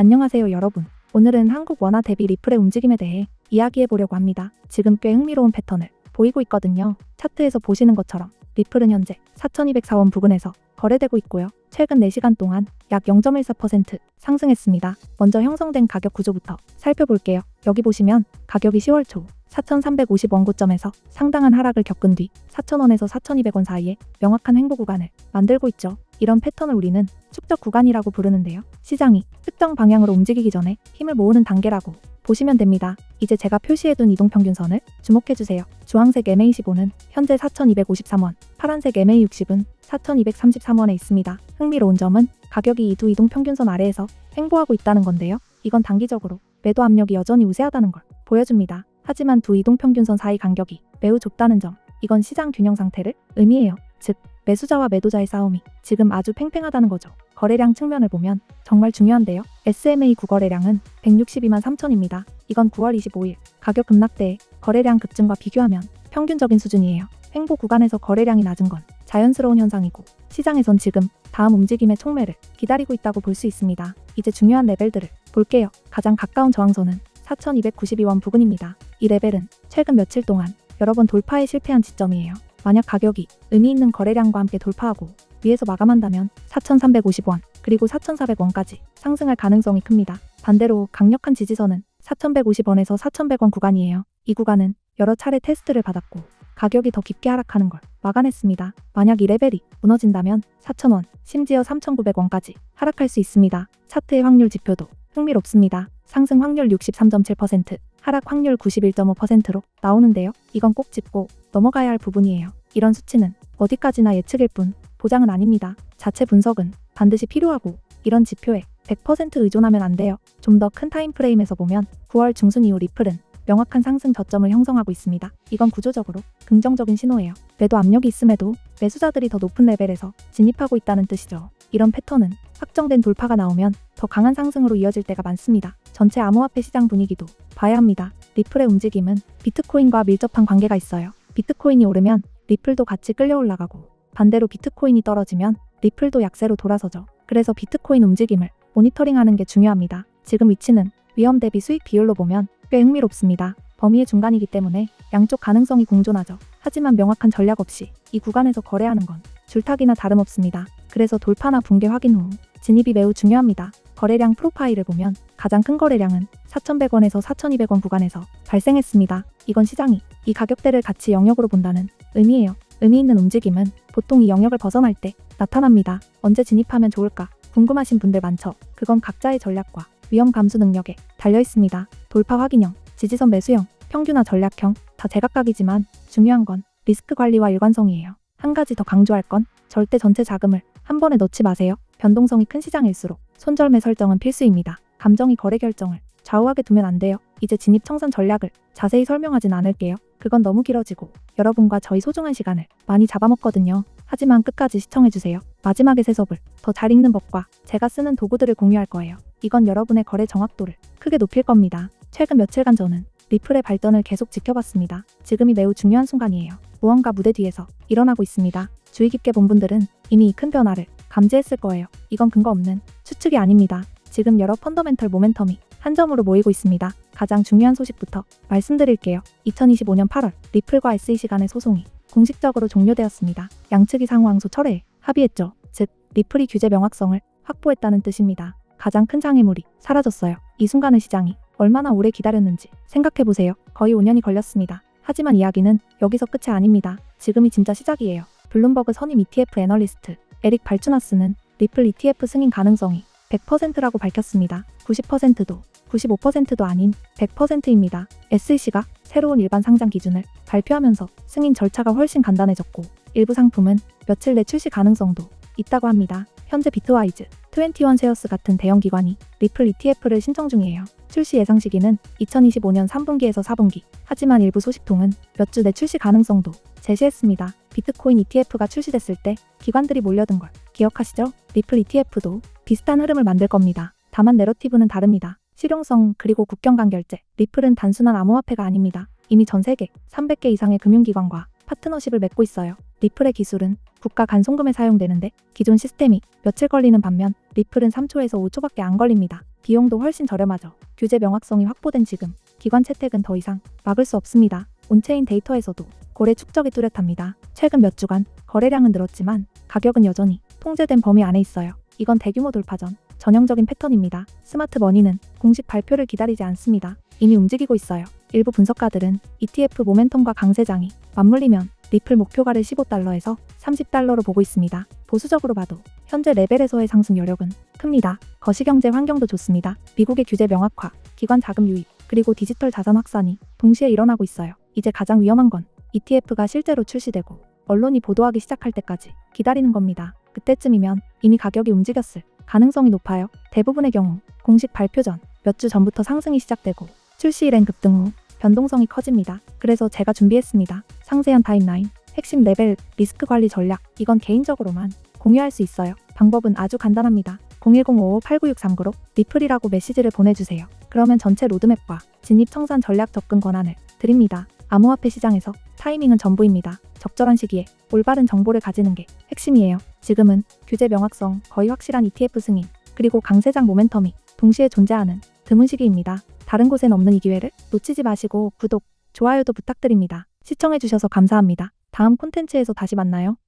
안녕하세요 여러분. 오늘은 한국 원화 대비 리플의 움직임에 대해 이야기해보려고 합니다. 지금 꽤 흥미로운 패턴을 보이고 있거든요. 차트에서 보시는 것처럼 리플은 현재 4,204원 부근에서 거래되고 있고요. 최근 4시간 동안 약 0.14% 상승했습니다. 먼저 형성된 가격 구조부터 살펴볼게요. 여기 보시면 가격이 10월 초 4,350원 고점에서 상당한 하락을 겪은 뒤 4,000원에서 4,200원 사이에 명확한 횡보 구간을 만들고 있죠. 이런 패턴을 우리는 축적 구간이라고 부르는데요. 시장이 특정 방향으로 움직이기 전에 힘을 모으는 단계라고 보시면 됩니다. 이제 제가 표시해둔 이동평균선을 주목해주세요. 주황색 MA15는 현재 4,253원, 파란색 MA60은 4,233원에 있습니다. 흥미로운 점은 가격이 이 두 이동평균선 아래에서 횡보하고 있다는 건데요. 이건 단기적으로 매도 압력이 여전히 우세하다는 걸 보여줍니다. 하지만 두 이동평균선 사이 간격이 매우 좁다는 점, 이건 시장 균형 상태를 의미해요. 즉, 매수자와 매도자의 싸움이 지금 아주 팽팽하다는 거죠. 거래량 측면을 보면 정말 중요한데요. SMA 9거래량은 162만 3천입니다. 이건 9월 25일 가격 급락대의 거래량 급증과 비교하면 평균적인 수준이에요. 횡보 구간에서 거래량이 낮은 건 자연스러운 현상이고 시장에선 지금 다음 움직임의 촉매를 기다리고 있다고 볼 수 있습니다. 이제 중요한 레벨들을 볼게요. 가장 가까운 저항선은 4,292원 부근입니다. 이 레벨은 최근 며칠 동안 여러 번 돌파에 실패한 지점이에요. 만약 가격이 의미 있는 거래량과 함께 돌파하고 위에서 마감한다면 4,350원 그리고 4,400원까지 상승할 가능성이 큽니다. 반대로 강력한 지지선은 4,150원에서 4,100원 구간이에요. 이 구간은 여러 차례 테스트를 받았고 가격이 더 깊게 하락하는 걸 막아냈습니다. 만약 이 레벨이 무너진다면 4,000원, 심지어 3,900원까지 하락할 수 있습니다. 차트의 확률 지표도 흥미롭습니다. 상승 확률 63.7%, 하락 확률 91.5%로 나오는데요. 이건 꼭 짚고 넘어가야 할 부분이에요. 이런 수치는 어디까지나 예측일 뿐 보장은 아닙니다. 자체 분석은 반드시 필요하고 이런 지표에 100% 의존하면 안 돼요. 좀 더 큰 타임프레임에서 보면 9월 중순 이후 리플은 명확한 상승 저점을 형성하고 있습니다. 이건 구조적으로 긍정적인 신호예요. 매도 압력이 있음에도 매수자들이 더 높은 레벨에서 진입하고 있다는 뜻이죠. 이런 패턴은 확정된 돌파가 나오면 더 강한 상승으로 이어질 때가 많습니다. 전체 암호화폐 시장 분위기도 봐야 합니다. 리플의 움직임은 비트코인과 밀접한 관계가 있어요. 비트코인이 오르면 리플도 같이 끌려 올라가고 반대로 비트코인이 떨어지면 리플도 약세로 돌아서죠. 그래서 비트코인 움직임을 모니터링하는 게 중요합니다. 지금 위치는 위험 대비 수익 비율로 보면 꽤 흥미롭습니다. 범위의 중간이기 때문에 양쪽 가능성이 공존하죠. 하지만 명확한 전략 없이 이 구간에서 거래하는 건 줄타기나 다름없습니다. 그래서 돌파나 붕괴 확인 후 진입이 매우 중요합니다. 거래량 프로파일을 보면 가장 큰 거래량은 4,100원에서 4,200원 구간에서 발생했습니다. 이건 시장이 이 가격대를 같이 영역으로 본다는 의미예요. 의미 있는 움직임은 보통 이 영역을 벗어날 때 나타납니다. 언제 진입하면 좋을까 궁금하신 분들 많죠. 그건 각자의 전략과 위험 감수 능력에 달려 있습니다. 돌파 확인형, 지지선 매수형, 평균화 전략형 다 제각각이지만 중요한 건 리스크 관리와 일관성이에요. 한 가지 더 강조할 건 절대 전체 자금을 한 번에 넣지 마세요. 변동성이 큰 시장일수록 손절매 설정은 필수입니다. 감정이 거래 결정을 좌우하게 두면 안 돼요. 이제 진입 청산 전략을 자세히 설명하진 않을게요. 그건 너무 길어지고 여러분과 저희 소중한 시간을 많이 잡아먹거든요. 하지만 끝까지 시청해주세요. 마지막에 세섭을 더 잘 읽는 법과 제가 쓰는 도구들을 공유할 거예요. 이건 여러분의 거래 정확도를 크게 높일 겁니다. 최근 며칠간 저는 리플의 발전을 계속 지켜봤습니다. 지금이 매우 중요한 순간이에요. 무언가 무대 뒤에서 일어나고 있습니다. 주의 깊게 본 분들은 이미 이 큰 변화를 감지했을 거예요. 이건 근거 없는 추측이 아닙니다. 지금 여러 펀더멘털 모멘텀이 한 점으로 모이고 있습니다. 가장 중요한 소식부터 말씀드릴게요. 2025년 8월 리플과 SEC 간의 소송이 공식적으로 종료되었습니다. 양측이 상호항소 철회에 합의했죠. 즉, 리플이 규제 명확성을 확보했다는 뜻입니다. 가장 큰 장애물이 사라졌어요. 이 순간을 시장이 얼마나 오래 기다렸는지 생각해보세요. 거의 5년이 걸렸습니다. 하지만 이야기는 여기서 끝이 아닙니다. 지금이 진짜 시작이에요. 블룸버그 선임 ETF 애널리스트 에릭 발추나스는 리플 ETF 승인 가능성이 100%라고 밝혔습니다. 90%도 95%도 아닌 100%입니다. SEC가 새로운 일반 상장 기준을 발표하면서 승인 절차가 훨씬 간단해졌고 일부 상품은 며칠 내 출시 가능성도 있다고 합니다. 현재 비트와이즈, 21쉐어스 같은 대형 기관이 리플 ETF를 신청 중이에요. 출시 예상 시기는 2025년 3분기에서 4분기. 하지만 일부 소식통은 몇 주 내 출시 가능성도 제시했습니다. 비트코인 ETF가 출시됐을 때 기관들이 몰려든 걸 기억하시죠? 리플 ETF도 비슷한 흐름을 만들 겁니다. 다만 내러티브는 다릅니다. 실용성 그리고 국경 간 결제. 리플은 단순한 암호화폐가 아닙니다. 이미 전 세계 300개 이상의 금융기관과 파트너십을 맺고 있어요. 리플의 기술은 국가 간 송금에 사용되는데 기존 시스템이 며칠 걸리는 반면 리플은 3초에서 5초밖에 안 걸립니다. 비용도 훨씬 저렴하죠. 규제 명확성이 확보된 지금 기관 채택은 더 이상 막을 수 없습니다. 온체인 데이터에서도 거래 축적이 뚜렷합니다. 최근 몇 주간 거래량은 늘었지만 가격은 여전히 통제된 범위 안에 있어요. 이건 대규모 돌파 전 전형적인 패턴입니다. 스마트 머니는 공식 발표를 기다리지 않습니다. 이미 움직이고 있어요. 일부 분석가들은 ETF 모멘텀과 강세장이 맞물리면 리플 목표가를 15달러에서 30달러로 보고 있습니다. 보수적으로 봐도 현재 레벨에서의 상승 여력은 큽니다. 거시경제 환경도 좋습니다. 미국의 규제 명확화, 기관 자금 유입, 그리고 디지털 자산 확산이 동시에 일어나고 있어요. 이제 가장 위험한 건 ETF가 실제로 출시되고 언론이 보도하기 시작할 때까지 기다리는 겁니다. 그때쯤이면 이미 가격이 움직였을 가능성이 높아요. 대부분의 경우 공식 발표 전 몇 주 전부터 상승이 시작되고 출시일엔 급등 후 변동성이 커집니다. 그래서 제가 준비했습니다. 상세한 타임라인, 핵심 레벨, 리스크 관리 전략, 이건 개인적으로만 공유할 수 있어요. 방법은 아주 간단합니다. 01055-89639로 리플이라고 메시지를 보내주세요. 그러면 전체 로드맵과 진입 청산 전략 접근 권한을 드립니다. 암호화폐 시장에서 타이밍은 전부입니다. 적절한 시기에 올바른 정보를 가지는 게 핵심이에요. 지금은 규제 명확성, 거의 확실한 ETF 승인, 그리고 강세장 모멘텀이 동시에 존재하는 드문 시기입니다. 다른 곳엔 없는 이 기회를 놓치지 마시고 구독, 좋아요도 부탁드립니다. 시청해주셔서 감사합니다. 다음 콘텐츠에서 다시 만나요.